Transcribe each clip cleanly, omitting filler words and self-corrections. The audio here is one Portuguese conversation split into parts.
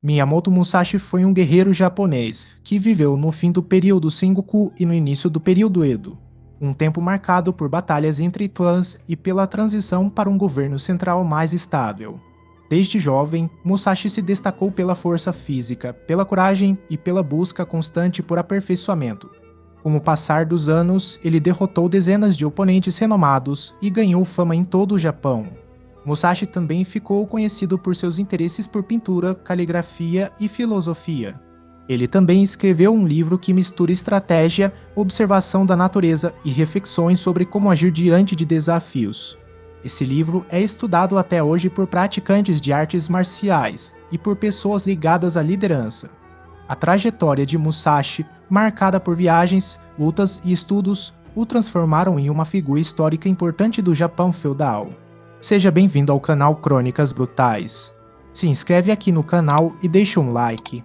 Miyamoto Musashi foi um guerreiro japonês que viveu no fim do período Sengoku e no início do período Edo, um tempo marcado por batalhas entre clãs e pela transição para um governo central mais estável. Desde jovem, Musashi se destacou pela força física, pela coragem e pela busca constante por aperfeiçoamento. Com o passar dos anos, ele derrotou dezenas de oponentes renomados e ganhou fama em todo o Japão. Musashi também ficou conhecido por seus interesses por pintura, caligrafia e filosofia. Ele também escreveu um livro que mistura estratégia, observação da natureza e reflexões sobre como agir diante de desafios. Esse livro é estudado até hoje por praticantes de artes marciais e por pessoas ligadas à liderança. A trajetória de Musashi, marcada por viagens, lutas e estudos, o transformaram em uma figura histórica importante do Japão feudal. Seja bem-vindo ao canal Crônicas Brutais. Se inscreve aqui no canal e deixa um like,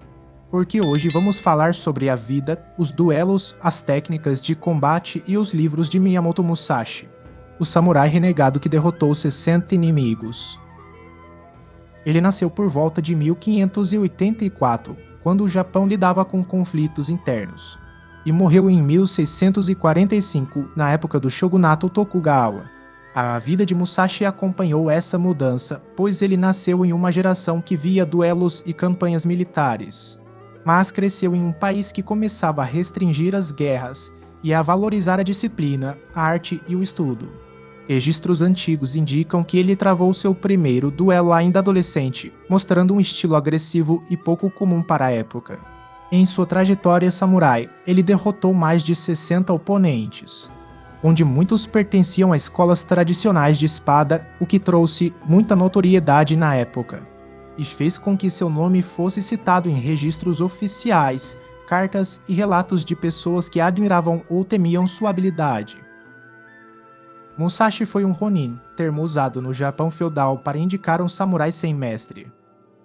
porque hoje vamos falar sobre a vida, os duelos, as técnicas de combate e os livros de Miyamoto Musashi, o samurai renegado que derrotou 60 inimigos. Ele nasceu por volta de 1584, quando o Japão lidava com conflitos internos, e morreu em 1645, na época do shogunato Tokugawa. A vida de Musashi acompanhou essa mudança, pois ele nasceu em uma geração que via duelos e campanhas militares, mas cresceu em um país que começava a restringir as guerras e a valorizar a disciplina, a arte e o estudo. Registros antigos indicam que ele travou seu primeiro duelo ainda adolescente, mostrando um estilo agressivo e pouco comum para a época. Em sua trajetória samurai, ele derrotou mais de 60 oponentes, onde muitos pertenciam a escolas tradicionais de espada, o que trouxe muita notoriedade na época, e fez com que seu nome fosse citado em registros oficiais, cartas e relatos de pessoas que admiravam ou temiam sua habilidade. Musashi foi um Ronin, termo usado no Japão feudal para indicar um samurai sem mestre.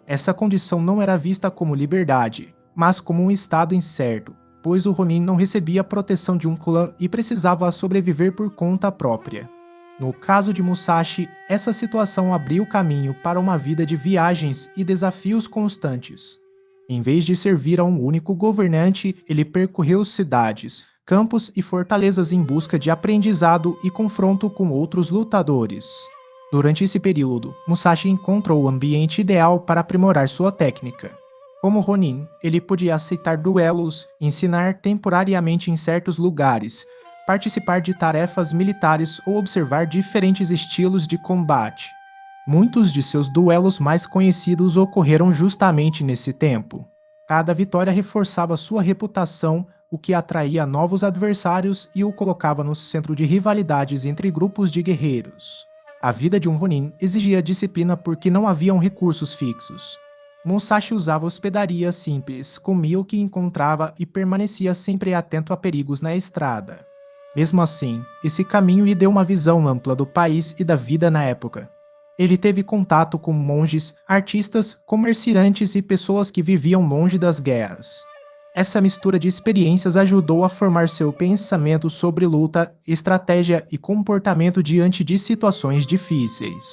Essa condição não era vista como liberdade, mas como um estado incerto, pois o Ronin não recebia a proteção de um clã e precisava sobreviver por conta própria. No caso de Musashi, essa situação abriu caminho para uma vida de viagens e desafios constantes. Em vez de servir a um único governante, ele percorreu cidades, campos e fortalezas em busca de aprendizado e confronto com outros lutadores. Durante esse período, Musashi encontrou o ambiente ideal para aprimorar sua técnica. Como Ronin, ele podia aceitar duelos, ensinar temporariamente em certos lugares, participar de tarefas militares ou observar diferentes estilos de combate. Muitos de seus duelos mais conhecidos ocorreram justamente nesse tempo. Cada vitória reforçava sua reputação, o que atraía novos adversários e o colocava no centro de rivalidades entre grupos de guerreiros. A vida de um Ronin exigia disciplina porque não haviam recursos fixos. Musashi usava hospedarias simples, comia o que encontrava e permanecia sempre atento a perigos na estrada. Mesmo assim, esse caminho lhe deu uma visão ampla do país e da vida na época. Ele teve contato com monges, artistas, comerciantes e pessoas que viviam longe das guerras. Essa mistura de experiências ajudou a formar seu pensamento sobre luta, estratégia e comportamento diante de situações difíceis.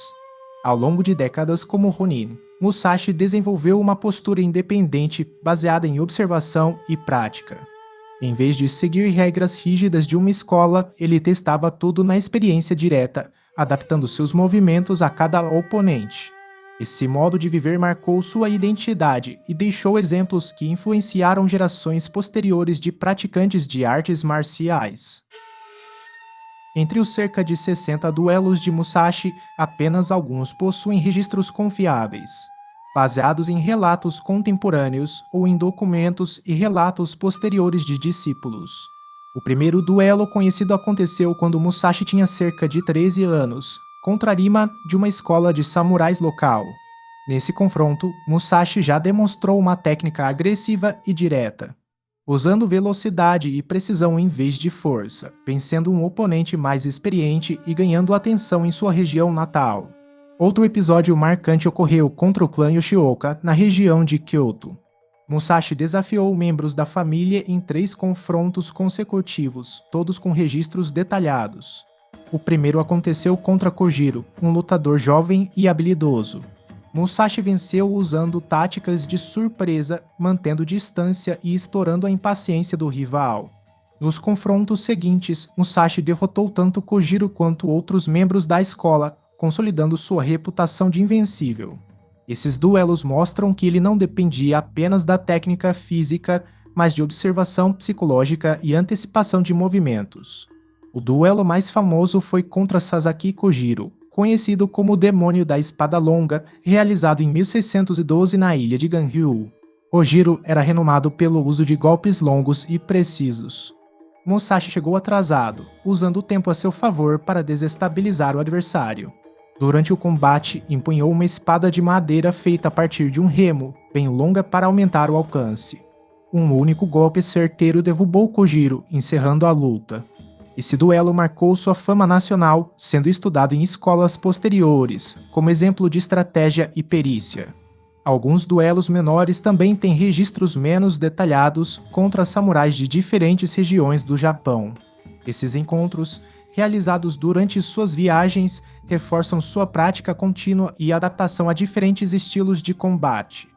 Ao longo de décadas como Ronin, Musashi desenvolveu uma postura independente baseada em observação e prática. Em vez de seguir regras rígidas de uma escola, ele testava tudo na experiência direta, adaptando seus movimentos a cada oponente. Esse modo de viver marcou sua identidade e deixou exemplos que influenciaram gerações posteriores de praticantes de artes marciais. Entre os cerca de 60 duelos de Musashi, apenas alguns possuem registros confiáveis, baseados em relatos contemporâneos ou em documentos e relatos posteriores de discípulos. O primeiro duelo conhecido aconteceu quando Musashi tinha cerca de 13 anos, contra Rima de uma escola de samurais local. Nesse confronto, Musashi já demonstrou uma técnica agressiva e direta, usando velocidade e precisão em vez de força, vencendo um oponente mais experiente e ganhando atenção em sua região natal. Outro episódio marcante ocorreu contra o clã Yoshioka, na região de Kyoto. Musashi desafiou membros da família em 3 confrontos consecutivos, todos com registros detalhados. O primeiro aconteceu contra Kojiro, um lutador jovem e habilidoso. Musashi venceu usando táticas de surpresa, mantendo distância e explorando a impaciência do rival. Nos confrontos seguintes, Musashi derrotou tanto Kojiro quanto outros membros da escola, consolidando sua reputação de invencível. Esses duelos mostram que ele não dependia apenas da técnica física, mas de observação psicológica e antecipação de movimentos. O duelo mais famoso foi contra Sasaki Kojiro, conhecido como o Demônio da Espada Longa, realizado em 1612 na ilha de Ganryu. Kojiro era renomado pelo uso de golpes longos e precisos. Musashi chegou atrasado, usando o tempo a seu favor para desestabilizar o adversário. Durante o combate, empunhou uma espada de madeira feita a partir de um remo, bem longa para aumentar o alcance. Um único golpe certeiro derrubou Kojiro, encerrando a luta. Esse duelo marcou sua fama nacional, sendo estudado em escolas posteriores, como exemplo de estratégia e perícia. Alguns duelos menores também têm registros menos detalhados contra samurais de diferentes regiões do Japão. Esses encontros, realizados durante suas viagens, reforçam sua prática contínua e adaptação a diferentes estilos de combate.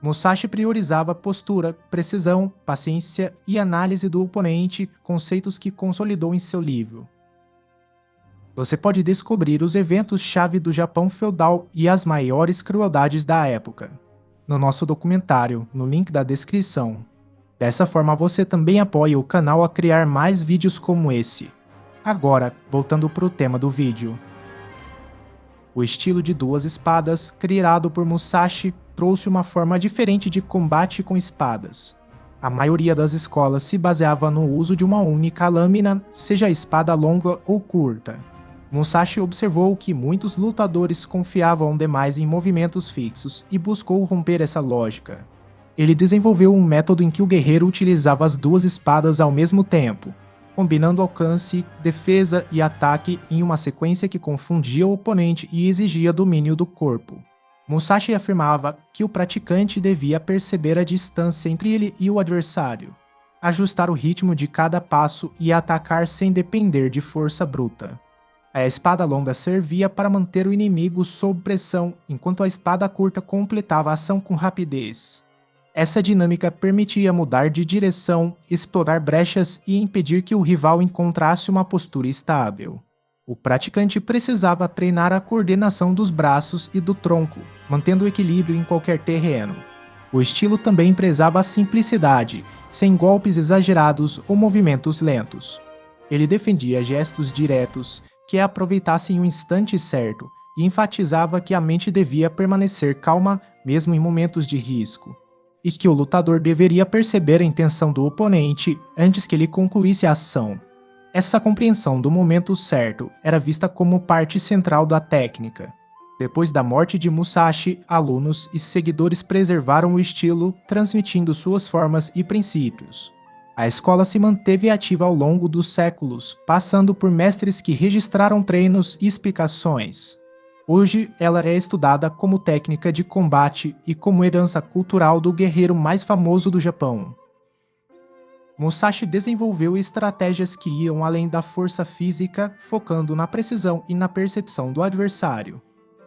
Musashi priorizava postura, precisão, paciência e análise do oponente, conceitos que consolidou em seu livro. Você pode descobrir os eventos-chave do Japão feudal e as maiores crueldades da época no nosso documentário, no link da descrição. Dessa forma você também apoia o canal a criar mais vídeos como esse. Agora, voltando para o tema do vídeo. O estilo de duas espadas, criado por Musashi, trouxe uma forma diferente de combate com espadas. A maioria das escolas se baseava no uso de uma única lâmina, seja a espada longa ou curta. Musashi observou que muitos lutadores confiavam demais em movimentos fixos e buscou romper essa lógica. Ele desenvolveu um método em que o guerreiro utilizava as duas espadas ao mesmo tempo, combinando alcance, defesa e ataque em uma sequência que confundia o oponente e exigia domínio do corpo. Musashi afirmava que o praticante devia perceber a distância entre ele e o adversário, ajustar o ritmo de cada passo e atacar sem depender de força bruta. A espada longa servia para manter o inimigo sob pressão, enquanto a espada curta completava a ação com rapidez. Essa dinâmica permitia mudar de direção, explorar brechas e impedir que o rival encontrasse uma postura estável. O praticante precisava treinar a coordenação dos braços e do tronco, mantendo o equilíbrio em qualquer terreno. O estilo também prezava a simplicidade, sem golpes exagerados ou movimentos lentos. Ele defendia gestos diretos, que aproveitassem o instante certo, e enfatizava que a mente devia permanecer calma mesmo em momentos de risco, e que o lutador deveria perceber a intenção do oponente antes que ele concluísse a ação. Essa compreensão do momento certo era vista como parte central da técnica. Depois da morte de Musashi, alunos e seguidores preservaram o estilo, transmitindo suas formas e princípios. A escola se manteve ativa ao longo dos séculos, passando por mestres que registraram treinos e explicações. Hoje, ela é estudada como técnica de combate e como herança cultural do guerreiro mais famoso do Japão. Musashi desenvolveu estratégias que iam além da força física, focando na precisão e na percepção do adversário.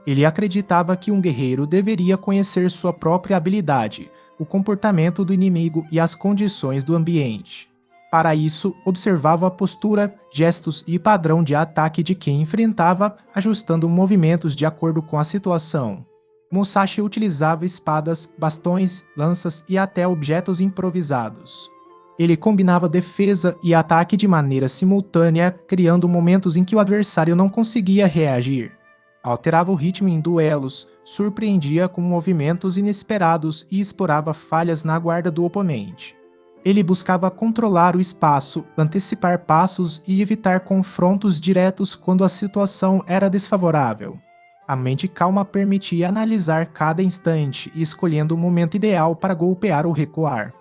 Ele acreditava que um guerreiro deveria conhecer sua própria habilidade, o comportamento do inimigo e as condições do ambiente. Para isso, observava a postura, gestos e padrão de ataque de quem enfrentava, ajustando movimentos de acordo com a situação. Musashi utilizava espadas, bastões, lanças e até objetos improvisados. Ele combinava defesa e ataque de maneira simultânea, criando momentos em que o adversário não conseguia reagir. Alterava o ritmo em duelos, surpreendia com movimentos inesperados e explorava falhas na guarda do oponente. Ele buscava controlar o espaço, antecipar passos e evitar confrontos diretos quando a situação era desfavorável. A mente calma permitia analisar cada instante e escolhendo o momento ideal para golpear ou recuar.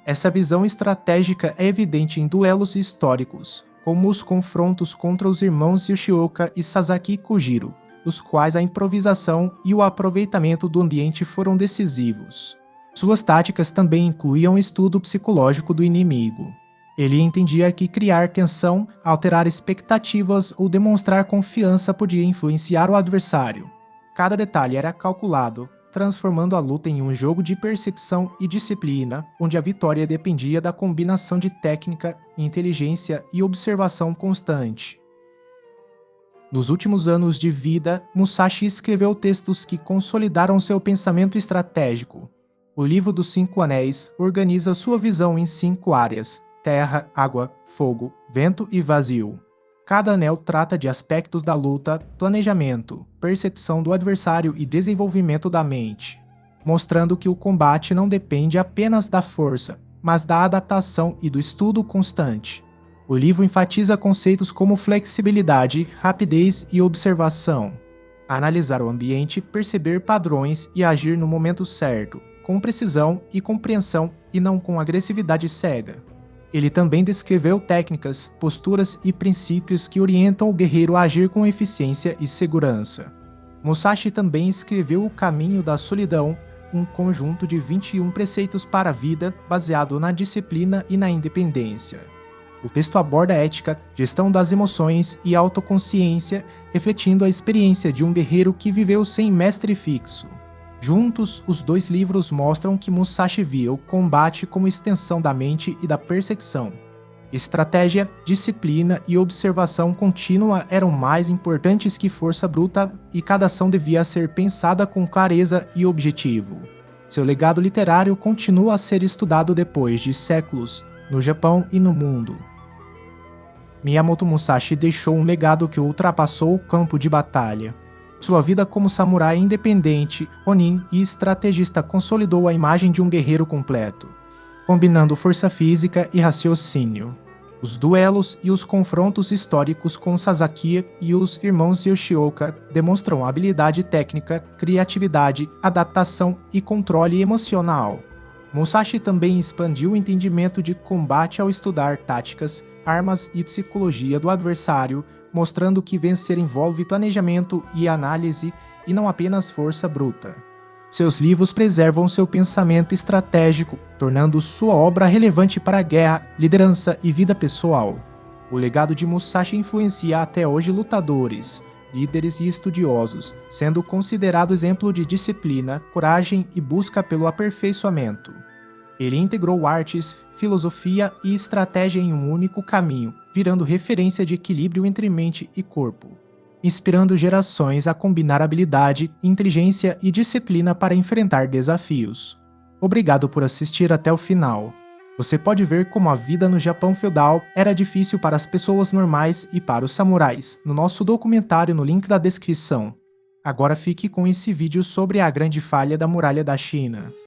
Essa visão estratégica é evidente em duelos históricos, como os confrontos contra os irmãos Yoshioka e Sasaki Kojiro, nos quais a improvisação e o aproveitamento do ambiente foram decisivos. Suas táticas também incluíam o estudo psicológico do inimigo. Ele entendia que criar tensão, alterar expectativas ou demonstrar confiança podia influenciar o adversário. Cada detalhe era calculado, transformando a luta em um jogo de percepção e disciplina, onde a vitória dependia da combinação de técnica, inteligência e observação constante. Nos últimos anos de vida, Musashi escreveu textos que consolidaram seu pensamento estratégico. O Livro dos Cinco Anéis organiza sua visão em 5 áreas: terra, água, fogo, vento e vazio. Cada anel trata de aspectos da luta, planejamento, percepção do adversário e desenvolvimento da mente, mostrando que o combate não depende apenas da força, mas da adaptação e do estudo constante. O livro enfatiza conceitos como flexibilidade, rapidez e observação. Analisar o ambiente, perceber padrões e agir no momento certo, com precisão e compreensão e não com agressividade cega. Ele também descreveu técnicas, posturas e princípios que orientam o guerreiro a agir com eficiência e segurança. Musashi também escreveu O Caminho da Solidão, um conjunto de 21 preceitos para a vida baseado na disciplina e na independência. O texto aborda ética, gestão das emoções e autoconsciência, refletindo a experiência de um guerreiro que viveu sem mestre fixo. Juntos, os 2 livros mostram que Musashi via o combate como extensão da mente e da percepção. Estratégia, disciplina e observação contínua eram mais importantes que força bruta e cada ação devia ser pensada com clareza e objetivo. Seu legado literário continua a ser estudado depois de séculos, no Japão e no mundo. Miyamoto Musashi deixou um legado que ultrapassou o campo de batalha. Sua vida como samurai independente, ronin e estrategista consolidou a imagem de um guerreiro completo, combinando força física e raciocínio. Os duelos e os confrontos históricos com Sasaki e os irmãos Yoshioka demonstram habilidade técnica, criatividade, adaptação e controle emocional. Musashi também expandiu o entendimento de combate ao estudar táticas, armas e psicologia do adversário, mostrando que vencer envolve planejamento e análise e não apenas força bruta. Seus livros preservam seu pensamento estratégico, tornando sua obra relevante para a guerra, liderança e vida pessoal. O legado de Musashi influencia até hoje lutadores, líderes e estudiosos, sendo considerado exemplo de disciplina, coragem e busca pelo aperfeiçoamento. Ele integrou artes, filosofia e estratégia em um único caminho, virando referência de equilíbrio entre mente e corpo, inspirando gerações a combinar habilidade, inteligência e disciplina para enfrentar desafios. Obrigado por assistir até o final. Você pode ver como a vida no Japão feudal era difícil para as pessoas normais e para os samurais, no nosso documentário no link da descrição. Agora fique com esse vídeo sobre a grande falha da muralha da China.